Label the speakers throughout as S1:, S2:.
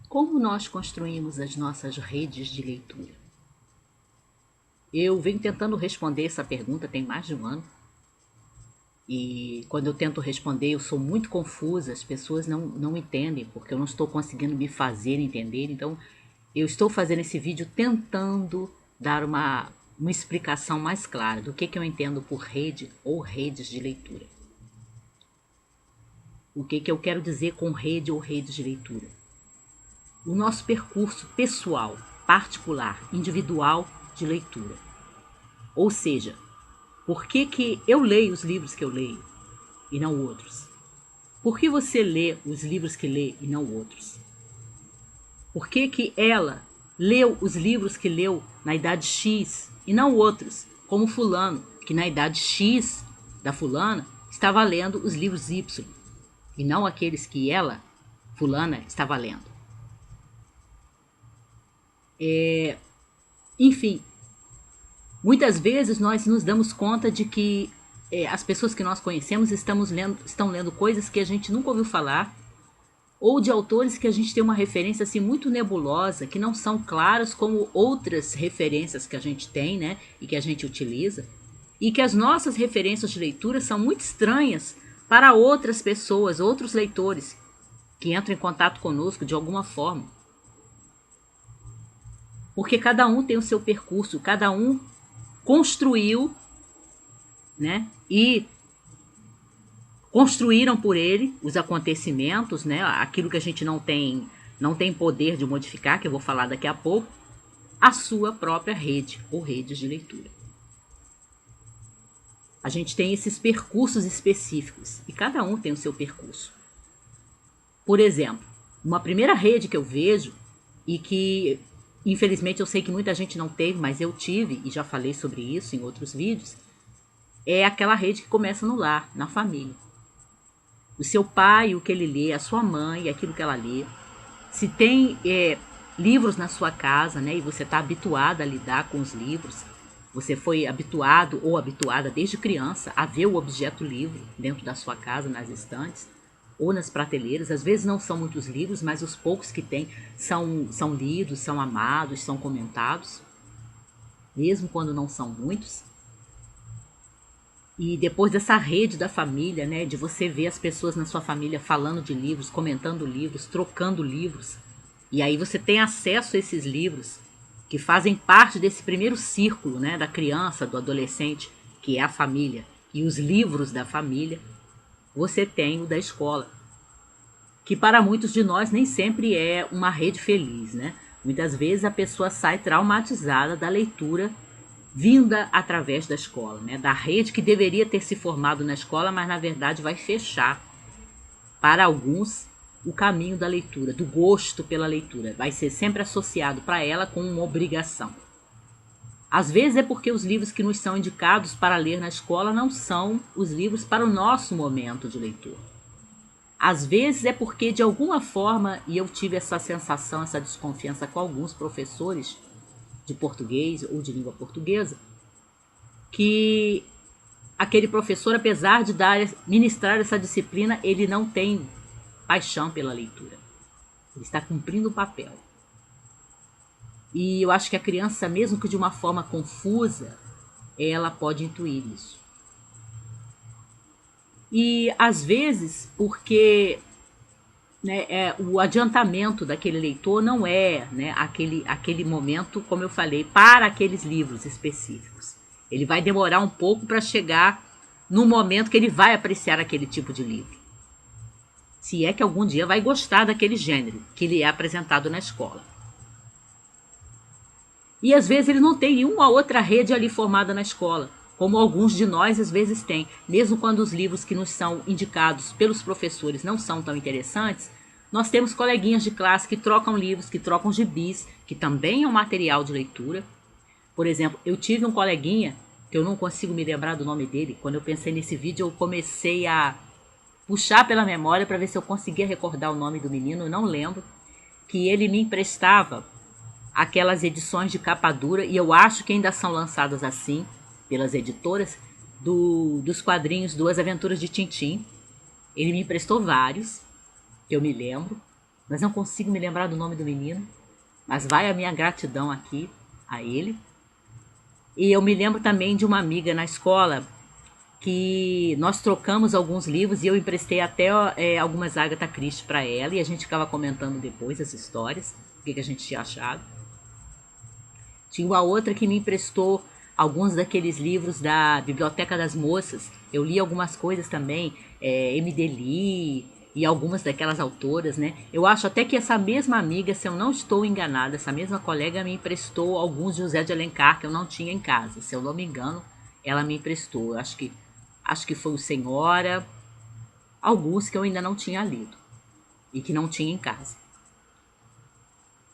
S1: Como nós construímos as nossas redes de leitura? Eu venho tentando responder essa pergunta tem mais de um ano. E quando eu tento responder, eu sou muito confusa, as pessoas não entendem, porque eu não estou conseguindo me fazer entender. Então, eu estou fazendo esse vídeo tentando dar uma explicação mais clara do que eu entendo por rede ou redes de leitura. O que eu quero dizer com rede ou redes de leitura? O nosso percurso pessoal, particular, individual de leitura. Ou seja, por que eu leio os livros que eu leio e não outros? Por que você lê os livros que lê e não outros? Por que ela leu os livros que leu na idade X e não outros, como fulano, que na idade X da fulana estava lendo os livros Y e não aqueles que ela, fulana, estava lendo? Enfim, muitas vezes nós nos damos conta de que as pessoas que nós conhecemos estão lendo coisas que a gente nunca ouviu falar, ou de autores que a gente tem uma referência assim muito nebulosa, que não são claros como outras referências que a gente tem, né, e que a gente utiliza, e que as nossas referências de leitura são muito estranhas para outras pessoas, outros leitores que entram em contato conosco de alguma forma. Porque cada um tem o seu percurso, cada um construiu, né, e construíram por ele os acontecimentos, né, aquilo que a gente não tem poder de modificar, que eu vou falar daqui a pouco, a sua própria rede ou redes de leitura. A gente tem esses percursos específicos e cada um tem o seu percurso. Por exemplo, uma primeira rede que eu vejo e que infelizmente eu sei que muita gente não teve, mas eu tive e já falei sobre isso em outros vídeos, é aquela rede que começa no lar, na família. O seu pai, o que ele lê, a sua mãe, aquilo que ela lê. Se tem livros na sua casa, né, e você está habituado a lidar com os livros, você foi habituado ou habituada desde criança a ver o objeto livro dentro da sua casa, nas estantes ou nas prateleiras. Às vezes não são muitos livros, mas os poucos que tem são lidos, são amados, são comentados, mesmo quando não são muitos. E depois dessa rede da família, né, de você ver as pessoas na sua família falando de livros, comentando livros, trocando livros, e aí você tem acesso a esses livros que fazem parte desse primeiro círculo, né, da criança, do adolescente, que é a família, e os livros da família. Você tem o da escola, que para muitos de nós nem sempre é uma rede feliz, né? Muitas vezes a pessoa sai traumatizada da leitura vinda através da escola, né? Da rede que deveria ter se formado na escola, mas na verdade vai fechar para alguns o caminho da leitura, do gosto pela leitura. Vai ser sempre associado para ela com uma obrigação. Às vezes é porque os livros que nos são indicados para ler na escola não são os livros para o nosso momento de leitura. Às vezes é porque de alguma forma, e eu tive essa sensação, essa desconfiança com alguns professores de português ou de língua portuguesa, que aquele professor, apesar de ministrar essa disciplina, ele não tem paixão pela leitura. Ele está cumprindo o papel. E eu acho que a criança, mesmo que de uma forma confusa, ela pode intuir isso. E às vezes, porque o adiantamento daquele leitor não é, né, aquele momento, como eu falei, para aqueles livros específicos. Ele vai demorar um pouco para chegar no momento que ele vai apreciar aquele tipo de livro. Se é que algum dia vai gostar daquele gênero que lhe é apresentado na escola. E às vezes ele não tem nenhuma outra rede ali formada na escola, como alguns de nós às vezes têm. Mesmo quando os livros que nos são indicados pelos professores não são tão interessantes, nós temos coleguinhas de classe que trocam livros, que trocam gibis, que também é um material de leitura. Por exemplo, eu tive um coleguinha, que eu não consigo me lembrar do nome dele, quando eu pensei nesse vídeo eu comecei a puxar pela memória para ver se eu conseguia recordar o nome do menino, eu não lembro, que ele me emprestava aquelas edições de capa dura, e eu acho que ainda são lançadas assim, pelas editoras, dos quadrinhos Duas Aventuras de Tintim. Ele me emprestou vários, que eu me lembro, mas não consigo me lembrar do nome do menino. Mas vai a minha gratidão aqui a ele. E eu me lembro também de uma amiga na escola que nós trocamos alguns livros e eu emprestei até algumas Agatha Christie para ela e a gente ficava comentando depois as histórias, o que a gente tinha achado. Tinha uma outra que me emprestou alguns daqueles livros da Biblioteca das Moças. Eu li algumas coisas também, M.D. Lee e algumas daquelas autoras, né? Eu acho até que essa mesma amiga, se eu não estou enganada, essa mesma colega me emprestou alguns José de Alencar que eu não tinha em casa. Se eu não me engano, ela me emprestou. Eu acho que foi o Senhora, alguns que eu ainda não tinha lido e que não tinha em casa.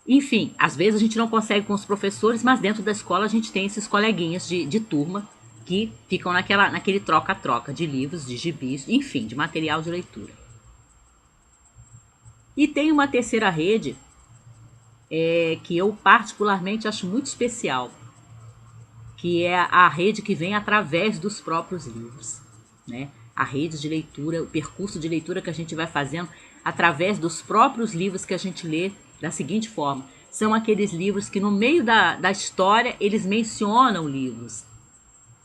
S1: Enfim, às vezes a gente não consegue com os professores, mas dentro da escola a gente tem esses coleguinhas de turma que ficam naquele troca-troca de livros, de gibis, enfim, de material de leitura. E tem uma terceira rede que eu particularmente acho muito especial, que é a rede que vem através dos próprios livros, né? A rede de leitura, o percurso de leitura que a gente vai fazendo através dos próprios livros que a gente lê da seguinte forma. São aqueles livros que no meio da história eles mencionam livros.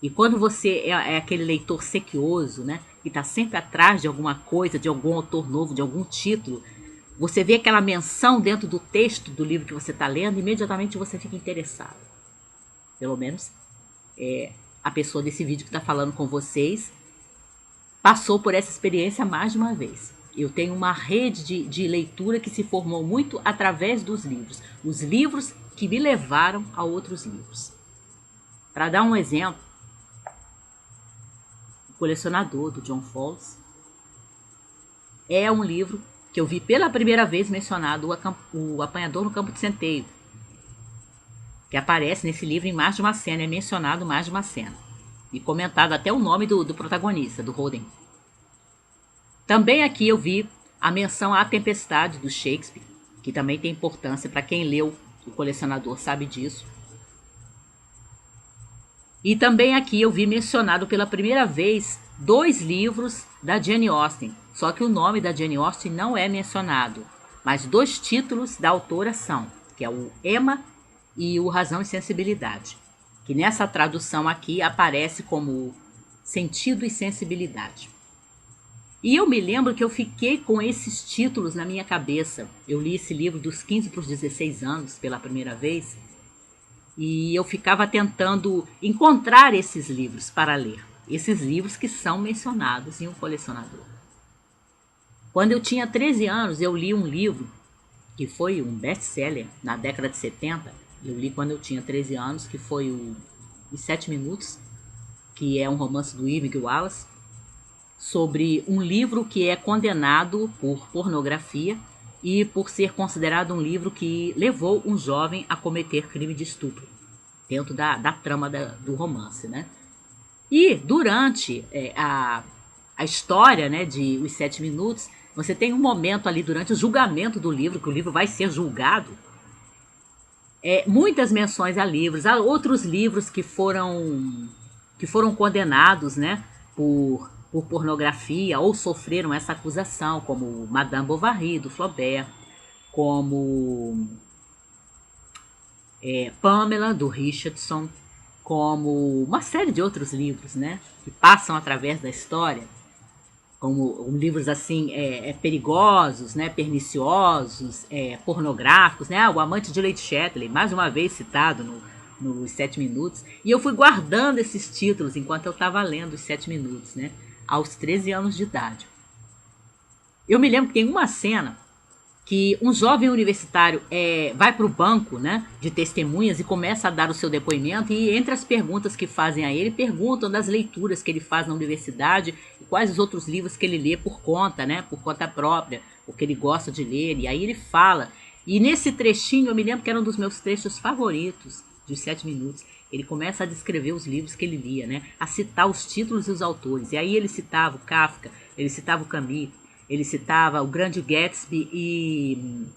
S1: E quando você é aquele leitor sequioso, né? Que está sempre atrás de alguma coisa, de algum autor novo, de algum título, você vê aquela menção dentro do texto do livro que você está lendo e imediatamente você fica interessado. Pelo menos a pessoa desse vídeo que está falando com vocês passou por essa experiência mais de uma vez. Eu tenho uma rede de leitura que se formou muito através dos livros. Os livros que me levaram a outros livros. Para dar um exemplo, O Colecionador, do John Fowles, é um livro que eu vi pela primeira vez mencionado o Apanhador no Campo de Centeio, que aparece nesse livro em mais de uma cena, é mencionado mais de uma cena. E comentado até o nome do protagonista, do Holden. Também aqui eu vi a menção à Tempestade, do Shakespeare, que também tem importância para quem leu O Colecionador sabe disso. E também aqui eu vi mencionado pela primeira vez 2 livros da Jane Austen, só que o nome da Jane Austen não é mencionado, mas 2 títulos da autora são, que é o Emma e o Razão e Sensibilidade, que nessa tradução aqui aparece como Sentido e Sensibilidade. E eu me lembro que eu fiquei com esses títulos na minha cabeça. Eu li esse livro dos 15 para os 16 anos pela primeira vez e eu ficava tentando encontrar esses livros para ler. Esses livros que são mencionados em Um Colecionador. Quando eu tinha 13 anos, eu li um livro que foi um best-seller na década de 70. Eu li quando eu tinha 13 anos, que foi Os 7 Minutos, que é um romance do Irving Wallace, sobre um livro que é condenado por pornografia e por ser considerado um livro que levou um jovem a cometer crime de estupro, dentro da trama do romance, né? E durante a história, né, de Os 7 Minutos, você tem um momento ali durante o julgamento do livro, que o livro vai ser julgado, muitas menções a livros, a outros livros que foram condenados, né, por pornografia ou sofreram essa acusação, como Madame Bovary, do Flaubert, como Pamela, do Richardson, como uma série de outros livros, né, que passam através da história, como livros assim perigosos, né, perniciosos, pornográficos, né, O Amante de Lady Chatterley, mais uma vez citado nos 7 Minutos, e eu fui guardando esses títulos enquanto eu estava lendo os 7 Minutos, né, aos 13 anos de idade. Eu me lembro que tem uma cena que um jovem universitário vai para o banco, né, de testemunhas e começa a dar o seu depoimento, e entre as perguntas que fazem a ele, perguntam das leituras que ele faz na universidade e quais os outros livros que ele lê por conta, né, por conta própria, porque ele gosta de ler, e aí ele fala. E nesse trechinho, eu me lembro que era um dos meus trechos favoritos dos 7 Minutos, ele começa a descrever os livros que ele lia, né, a citar os títulos e os autores, e aí ele citava o Kafka, ele citava o Camus, ele citava O Grande Gatsby e...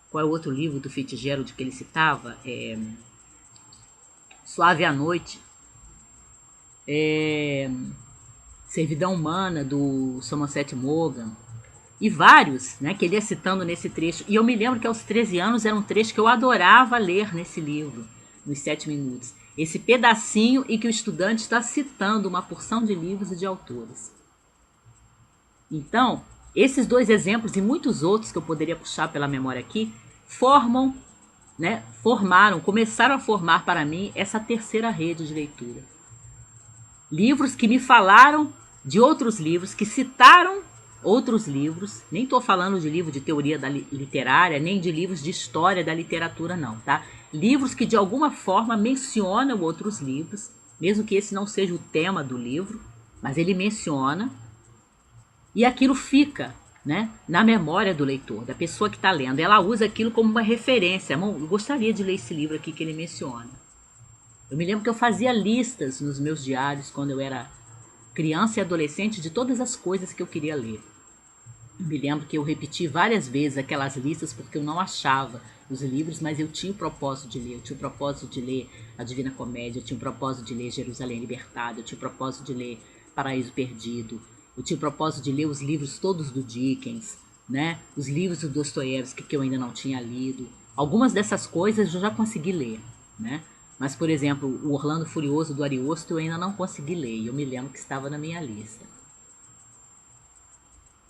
S1: Qual é o outro livro do Fitzgerald que ele citava? Suave à Noite. Servidão Humana, do Somerset Maugham. E vários, né, que ele ia citando nesse trecho. E eu me lembro que aos 13 anos era um trecho que eu adorava ler nesse livro, nos 7 minutos. Esse pedacinho em que o estudante está citando uma porção de livros e de autores. Então, esses dois exemplos e muitos outros que eu poderia puxar pela memória aqui, formam, né, começaram a formar para mim essa terceira rede de leitura. Livros que me falaram de outros livros, que citaram outros livros. Nem estou falando de livro de teoria literária, nem de livros de história da literatura, não, tá? Livros que de alguma forma mencionam outros livros, mesmo que esse não seja o tema do livro, mas ele menciona, e aquilo fica, né, na memória do leitor, da pessoa que está lendo. Ela usa aquilo como uma referência. Eu gostaria de ler esse livro aqui que ele menciona. Eu me lembro que eu fazia listas nos meus diários quando eu era criança e adolescente de todas as coisas que eu queria ler. Eu me lembro que eu repeti várias vezes aquelas listas porque eu não achava os livros, mas eu tinha o propósito de ler. Eu tinha o propósito de ler a Divina Comédia, eu tinha o propósito de ler Jerusalém Libertada, eu tinha o propósito de ler Paraíso Perdido, eu tinha o propósito de ler os livros todos do Dickens, né? Os livros do Dostoiévski que eu ainda não tinha lido. Algumas dessas coisas eu já consegui ler, né? Mas, por exemplo, o Orlando Furioso do Ariosto eu ainda não consegui ler, e eu me lembro que estava na minha lista.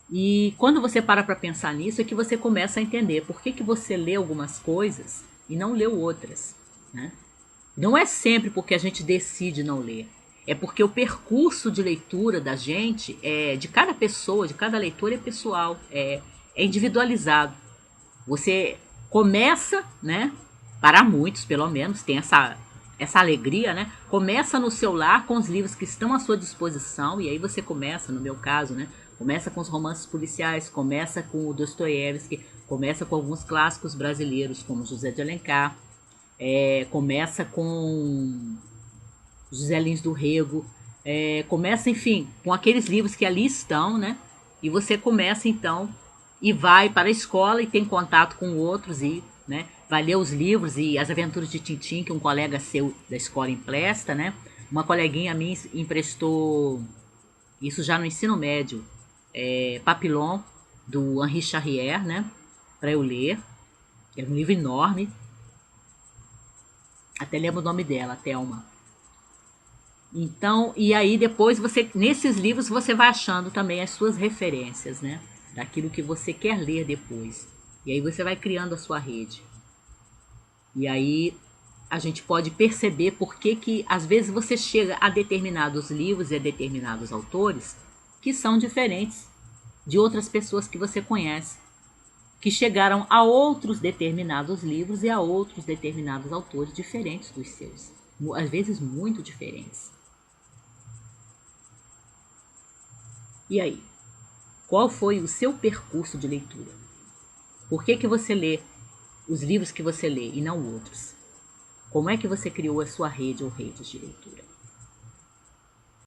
S1: E quando você para pensar nisso, é que você começa a entender por que você lê algumas coisas e não leu outras, né? Não é sempre porque a gente decide não ler, é porque o percurso de leitura da gente, de cada pessoa, de cada leitor, é pessoal, é individualizado. Você começa, né? Para muitos, pelo menos, tem essa alegria, né? Começa no seu lar com os livros que estão à sua disposição, e aí você começa, no meu caso, né? Começa com os romances policiais, começa com o Dostoiévski, começa com alguns clássicos brasileiros, como José de Alencar, começa com José Lins do Rego, começa, enfim, com aqueles livros que ali estão, né? E você começa, então, e vai para a escola e tem contato com outros e, né, vai ler os livros e as aventuras de Tintim que um colega seu da escola empresta, né? Uma coleguinha minha emprestou, isso já no ensino médio, Papillon, do Henri Charrière, né? Para eu ler. É um livro enorme. Até lembro o nome dela, Thelma. Então, e aí depois você, nesses livros, você vai achando também as suas referências, né? Daquilo que você quer ler depois. E aí você vai criando a sua rede. E aí a gente pode perceber por que às vezes você chega a determinados livros e a determinados autores que são diferentes de outras pessoas que você conhece, que chegaram a outros determinados livros e a outros determinados autores diferentes dos seus, às vezes muito diferentes. E aí? Qual foi o seu percurso de leitura? Por que você lê os livros que você lê e não outros? Como é que você criou a sua rede ou redes de leitura?